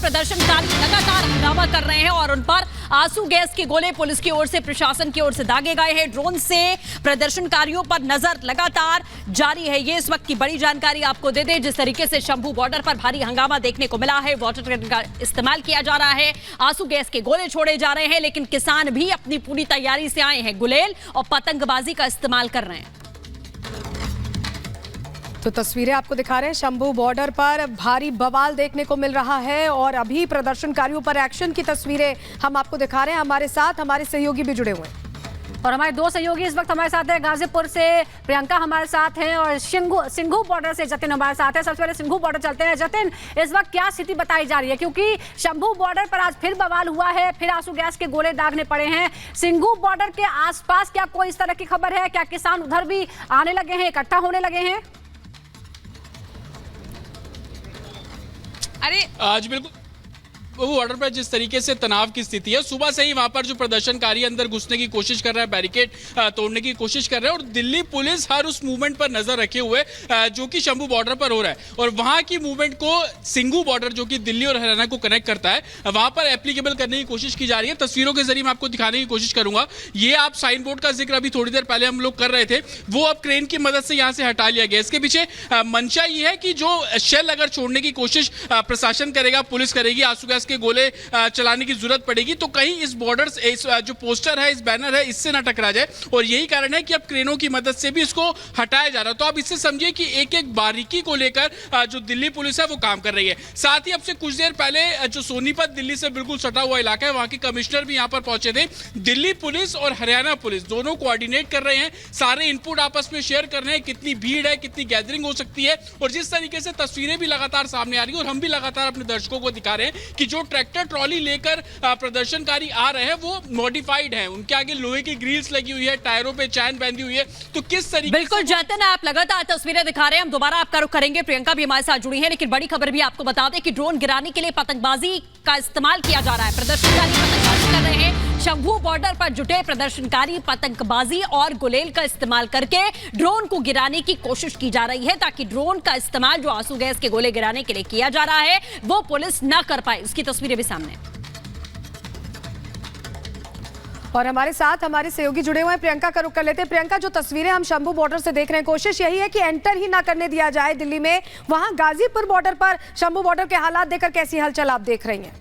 प्रदर्शनकारी लगातार हंगामा कर रहे हैं और उन पर आंसू गैस के गोले पुलिस की ओर से, प्रशासन की ओर से दागे गए हैं। ड्रोन से प्रदर्शनकारियों पर नजर लगातार जारी है। ये इस वक्त की बड़ी जानकारी आपको दे दें। जिस तरीके से शंभू बॉर्डर पर भारी हंगामा देखने को मिला है, वाटर कैनन का इस्तेमाल किया जा रहा है, आंसू गैस के गोले छोड़े जा रहे हैं, लेकिन किसान भी अपनी पूरी तैयारी से आए हैं। गुलेल और पतंगबाजी का इस्तेमाल कर रहे हैं। तो तस्वीरें आपको दिखा रहे हैं, शंभू बॉर्डर पर भारी बवाल देखने को मिल रहा है और अभी प्रदर्शनकारियों पर एक्शन की तस्वीरें हम आपको दिखा रहे हैं। हमारे साथ हमारे सहयोगी भी जुड़े हुए हैं और हमारे दो सहयोगी इस वक्त हमारे साथ हैं। गाजीपुर से प्रियंका हमारे साथ हैं और सिंघू बॉर्डर से जतिन हमारे साथ है। सबसे पहले सिंघू बॉर्डर चलते हैं। जतिन, इस वक्त क्या स्थिति बताई जा रही है, क्योंकि शंभू बॉर्डर पर आज फिर बवाल हुआ है, फिर आंसू गैस के गोले दागने पड़े हैं। सिंघू बॉर्डर के आसपास क्या कोई इस तरह की खबर है? क्या किसान उधर भी आने लगे हैं, इकट्ठा होने लगे हैं? अरे आज बिल्कुल वो बॉर्डर पर जिस तरीके से तनाव की स्थिति है, सुबह से ही वहां पर जो प्रदर्शनकारी अंदर घुसने की कोशिश कर रहा है, बैरिकेड तोड़ने की कोशिश कर रहे हैं और दिल्ली पुलिस हर उस मूवमेंट पर नजर रखे हुए जो कि शंभू बॉर्डर पर हो रहा है और वहां की मूवमेंट को सिंघू बॉर्डर जो कि दिल्ली और हरियाणा को कनेक्ट करता है, वहां पर एप्लीकेबल करने की कोशिश की जा रही है। तस्वीरों के जरिए मैं आपको दिखाने की कोशिश करूंगा। ये आप साइन बोर्ड का जिक्र अभी थोड़ी देर पहले हम लोग कर रहे थे, वो अब क्रेन की मदद से यहां से हटा लिया गया। इसके पीछे मंशा ये है कि जो शेल अगर छोड़ने की कोशिश प्रशासन करेगा, पुलिस करेगी, आंसू गैस के गोले चलाने की जरूरत पड़ेगी तो कहीं इस बॉर्डर इस जो पोस्टर है, इस बैनर है, इससे ना टकरा जाए और यही कारण है कि अब क्रेनों की मदद से भी इसको हटाया जा रहा है। तो आप इससे समझिए कि एक एक बारीकी को लेकर जो दिल्ली पुलिस है वो काम कर रही है। साथ ही अब से कुछ देर पहले जो सोनीपत दिल्ली से बिल्कुल सटा हुआ इलाका है, वहां के कमिश्नर भी यहां पर पहुंचे थे। दिल्ली पुलिस और हरियाणा पुलिस दोनों कोऑर्डिनेट कर रहे हैं, सारे इनपुट आपस में शेयर कर रहे हैं, कितनी भीड़ है, कितनी गैदरिंग हो सकती है और जिस तरीके से तस्वीरें भी लगातार सामने आ रही है और हम भी लगातार अपने दर्शकों को दिखा रहे हैं कि जो ट्रैक्टर ट्रॉली लेकर प्रदर्शनकारी आ रहे हैं वो मॉडिफाइड हैं, उनके आगे लोहे की ग्रिल्स लगी हुई है, टायरों पे चैन बंधी हुई है। तो किस तरीके बिल्कुल जतिन, आप लगातार तस्वीरें दिखा रहे हैं, हम दोबारा आपका रुख करेंगे। प्रियंका भी हमारे साथ जुड़ी है, लेकिन बड़ी खबर भी आपको बता दें कि ड्रोन गिराने के लिए पतंगबाजी का इस्तेमाल किया जा रहा है। प्रदर्शनकारी पतंगबाजी कर रहे हैं। शंभू बॉर्डर पर जुटे प्रदर्शनकारी पतंगबाजी और गुलेल का इस्तेमाल करके ड्रोन को गिराने की कोशिश की जा रही है, ताकि ड्रोन का इस्तेमाल जो आंसू गैस के गोले गिराने के लिए किया जा रहा है वो पुलिस न कर पाए। उसकी तस्वीरें भी सामने और हमारे साथ हमारे सहयोगी जुड़े हुए हैं। प्रियंका का रुख कर लेते हैं। प्रियंका, जो तस्वीरें हम शंभू बॉर्डर से देख रहे हैं, कोशिश यही है कि एंटर ही ना करने दिया जाए दिल्ली में। वहां गाजीपुर बॉर्डर पर शंभू बॉर्डर के हालात देखकर कैसी हलचल आप देख रही हैं?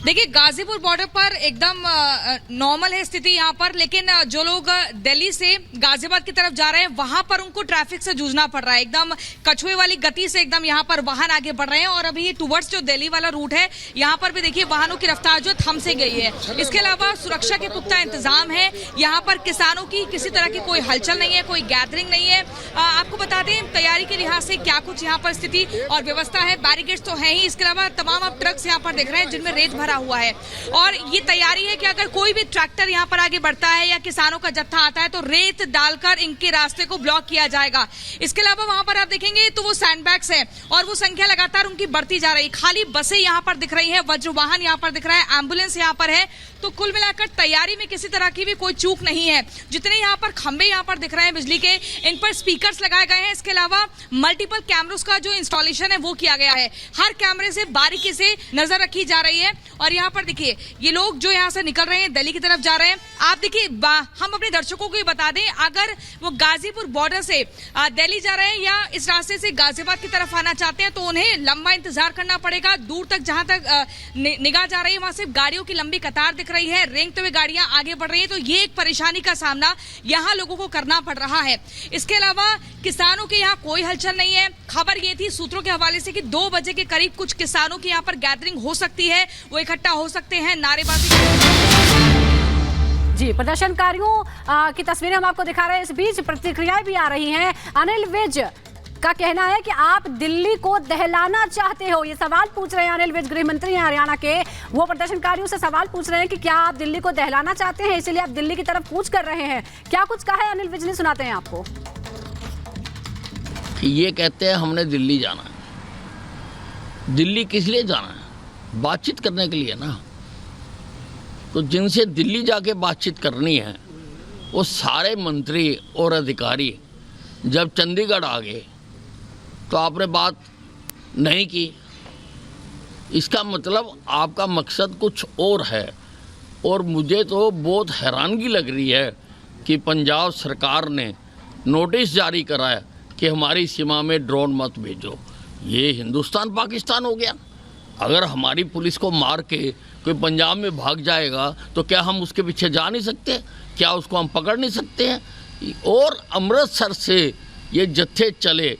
देखिए, गाजीपुर बॉर्डर पर एकदम नॉर्मल है स्थिति यहाँ पर, लेकिन जो लोग दिल्ली से गाजियाबाद की तरफ जा रहे हैं वहां पर उनको ट्रैफिक से जूझना पड़ रहा है। एकदम कछुए वाली गति से एकदम यहाँ पर वाहन आगे बढ़ रहे हैं और अभी टुवर्ड्स जो दिल्ली वाला रूट है, यहाँ पर भी देखिए वाहनों की रफ्तार जो थम से गई है। इसके अलावा सुरक्षा के पुख्ता इंतजाम है। यहाँ पर किसानों की किसी तरह की कोई हलचल नहीं है, कोई गैदरिंग नहीं है। आपको बता दें तैयारी के लिहाज से क्या कुछ यहाँ पर स्थिति और व्यवस्था है। बैरिकेड्स तो है ही, इसके अलावा तमाम आप ट्रक्स यहाँ पर देख रहे हैं जिनमें रेत भरा हुआ है और ये तैयारी है कि अगर कोई भी ट्रैक्टर यहां पर आगे बढ़ता है या किसानों का जत्था आता है तो रेत डालकर इनके रास्ते को ब्लॉक किया जाएगा। इसके अलावा वहां पर आप देखेंगे तो वो सैंडबैग्स है और वो संख्या लगातार उनकी बढ़ती जा रही है। खाली बसें यहां पर दिख रही है, वज्र वाहन यहां पर दिख रहा है, एम्बुलेंस यहां पर है। तो कुल मिलाकर तैयारी में किसी तरह की भी कोई चूक नहीं है। जितने यहाँ पर खंबे यहाँ पर दिख रहे हैं बिजली के, इन पर स्पीकर्स लगाए गए हैं। इसके अलावा मल्टीपल कैमरों का जो इंस्टॉलेशन है वो किया गया है। हर कैमरे से बारीकी से नजर रखी जा रही है और यहाँ पर देखिए ये लोग जो यहाँ से निकल रहे हैं दिल्ली की तरफ जा रहे हैं। आप देखिए, हम अपने दर्शकों को ये बता दें, अगर वो गाजीपुर बॉर्डर से दिल्ली जा रहे हैं या इस रास्ते से गाजियाबाद की तरफ आना चाहते हैं तो उन्हें लंबा इंतजार करना पड़ेगा। दूर तक जहां तक निगाह जा रही है वहां सिर्फ गाड़ियों की लंबी कतार दिख रही है, रेंगते हुए गाड़ियां आगे बढ़ रही है। तो ये एक परेशानी का सामना यहाँ लोगों को करना पड़ रहा है। इसके अलावा किसानों के यहाँ कोई हलचल नहीं है। खबर ये थी सूत्रों के हवाले से कि 2 बजे के करीब कुछ किसानों की यहाँ पर गैदरिंग हो सकती है, वो इकट्ठा हो सकते हैं, नारेबाजी। जी, प्रदर्शनकारियों की तस्वीरें हम आपको दिखा रहे हैं। इस बीच प्रतिक्रियाएं भी आ रही हैं। अनिल विज का कहना है कि आप दिल्ली को दहलाना चाहते हो, ये सवाल पूछ रहे हैं अनिल विज, गृह मंत्री हैं हरियाणा के। वो प्रदर्शनकारियों से सवाल पूछ रहे हैं कि क्या आप दिल्ली को दहलाना चाहते हैं, इसलिए आप दिल्ली की तरफ कूच कर रहे हैं। क्या कुछ कहा है अनिल विज ने, सुनाते हैं आपको। ये कहते हैं हमने दिल्ली जाना है। दिल्ली किस लिए जाना है? बातचीत करने के लिए ना। तो जिनसे दिल्ली जाके बातचीत करनी है वो सारे मंत्री और अधिकारी जब चंडीगढ़ आ गए तो आपने बात नहीं की। इसका मतलब आपका मकसद कुछ और है। और मुझे तो बहुत हैरानगी लग रही है कि पंजाब सरकार ने नोटिस जारी करा है कि हमारी सीमा में ड्रोन मत भेजो। ये हिंदुस्तान पाकिस्तान हो गया। अगर हमारी पुलिस को मार के कोई पंजाब में भाग जाएगा तो क्या हम उसके पीछे जा नहीं सकते? क्या उसको हम पकड़ नहीं सकते हैं? और अमृतसर से ये जत्थे चले,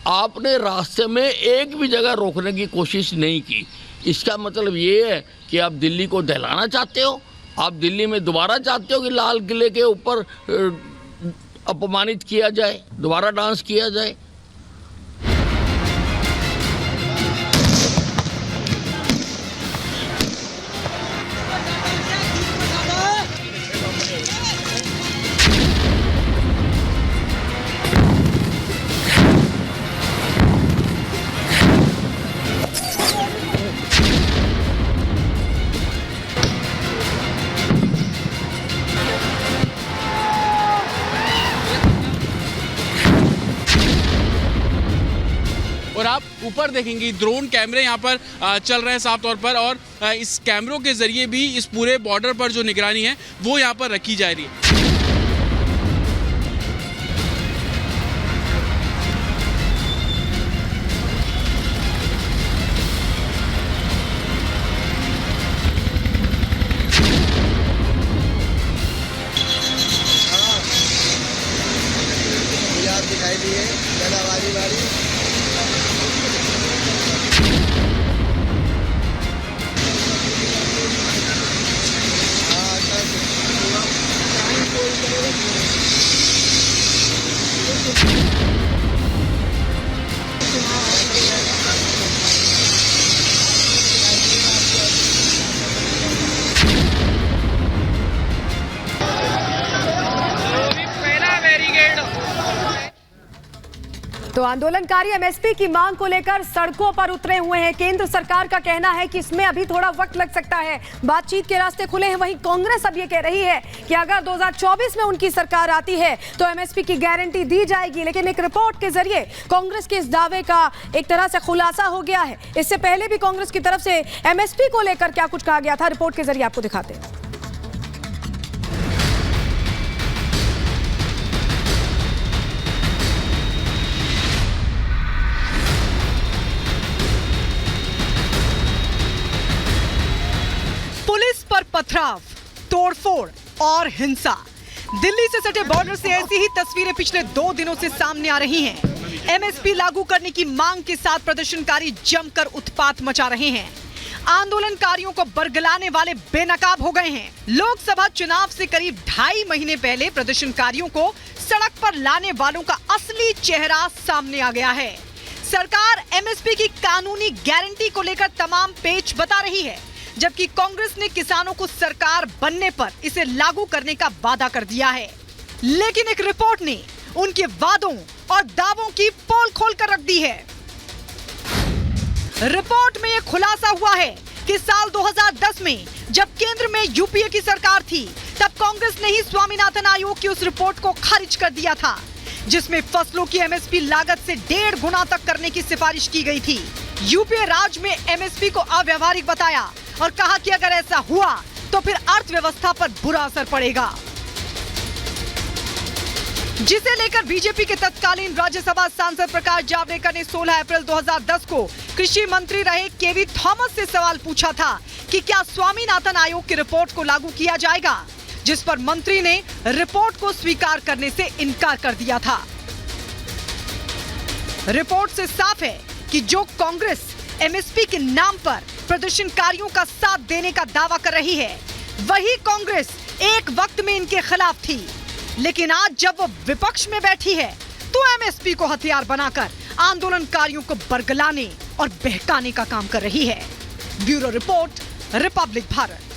आपने रास्ते में एक भी जगह रोकने की कोशिश नहीं की। इसका मतलब ये है कि आप दिल्ली को दहलाना चाहते हो। आप दिल्ली में दोबारा चाहते हो कि लाल किले के ऊपर अपमानित किया जाए, दोबारा डांस किया जाए। और आप ऊपर देखेंगे ड्रोन कैमरे यहाँ पर चल रहे हैं साफ तौर पर, और इस कैमरों के जरिए भी इस पूरे बॉर्डर पर जो निगरानी है वो यहाँ पर रखी जा रही है। दिखाई दी है बारी तो आंदोलनकारी एमएसपी की मांग को लेकर सड़कों पर उतरे हुए हैं। केंद्र सरकार का कहना है कि इसमें अभी थोड़ा वक्त लग सकता है, बातचीत के रास्ते खुले हैं। वहीं कांग्रेस अब ये कह रही है कि अगर 2024 में उनकी सरकार आती है तो एमएसपी की गारंटी दी जाएगी। लेकिन एक रिपोर्ट के जरिए कांग्रेस के इस दावे का एक तरह से खुलासा हो गया है। इससे पहले भी कांग्रेस की तरफ से एमएसपी को लेकर क्या कुछ कहा गया था, रिपोर्ट के जरिए आपको दिखाते हैं। पुलिस पर पथराव, तोड़फोड़ और हिंसा। दिल्ली से सटे बॉर्डर से ऐसी ही तस्वीरें पिछले 2 दिनों से सामने आ रही हैं। एमएसपी लागू करने की मांग के साथ प्रदर्शनकारी जमकर उत्पात मचा रहे हैं। आंदोलनकारियों को बरगलाने वाले बेनकाब हो गए हैं। लोकसभा चुनाव से करीब 2.5 महीने पहले प्रदर्शनकारियों को सड़क पर लाने वालों का असली चेहरा सामने आ गया है। सरकार एमएसपी की कानूनी गारंटी को लेकर तमाम पेच बता रही है, जबकि कांग्रेस ने किसानों को सरकार बनने पर इसे लागू करने का वादा कर दिया है। लेकिन एक रिपोर्ट ने उनके वादों और दावों की पोल खोल कर रख दी है। रिपोर्ट में यह खुलासा हुआ है कि साल 2010 में जब केंद्र में यूपीए की सरकार थी, तब कांग्रेस ने ही स्वामीनाथन आयोग की उस रिपोर्ट को खारिज कर दिया था, जिसमें फसलों की एमएसपी लागत से 1.5 गुना तक करने की सिफारिश की गई थी। यूपीए राज में एमएसपी को अव्यावहारिक बताया और कहा कि अगर ऐसा हुआ तो फिर अर्थव्यवस्था पर बुरा असर पड़ेगा, जिसे लेकर बीजेपी के तत्कालीन राज्यसभा सांसद प्रकाश जावड़ेकर ने 16 अप्रैल 2010 को कृषि मंत्री रहे केवी थॉमस से सवाल पूछा था कि क्या स्वामीनाथन आयोग की रिपोर्ट को लागू किया जाएगा, जिस पर मंत्री ने रिपोर्ट को स्वीकार करने से इनकार कर दिया था। रिपोर्ट से साफ है कि जो कांग्रेस एमएसपी के नाम पर प्रदर्शनकारियों का साथ देने का दावा कर रही है, वही कांग्रेस एक वक्त में इनके खिलाफ थी। लेकिन आज जब वो विपक्ष में बैठी है तो एमएसपी को हथियार बनाकर आंदोलनकारियों को बरगलाने और बहकाने का काम कर रही है। Bureau report, Republic Bharat.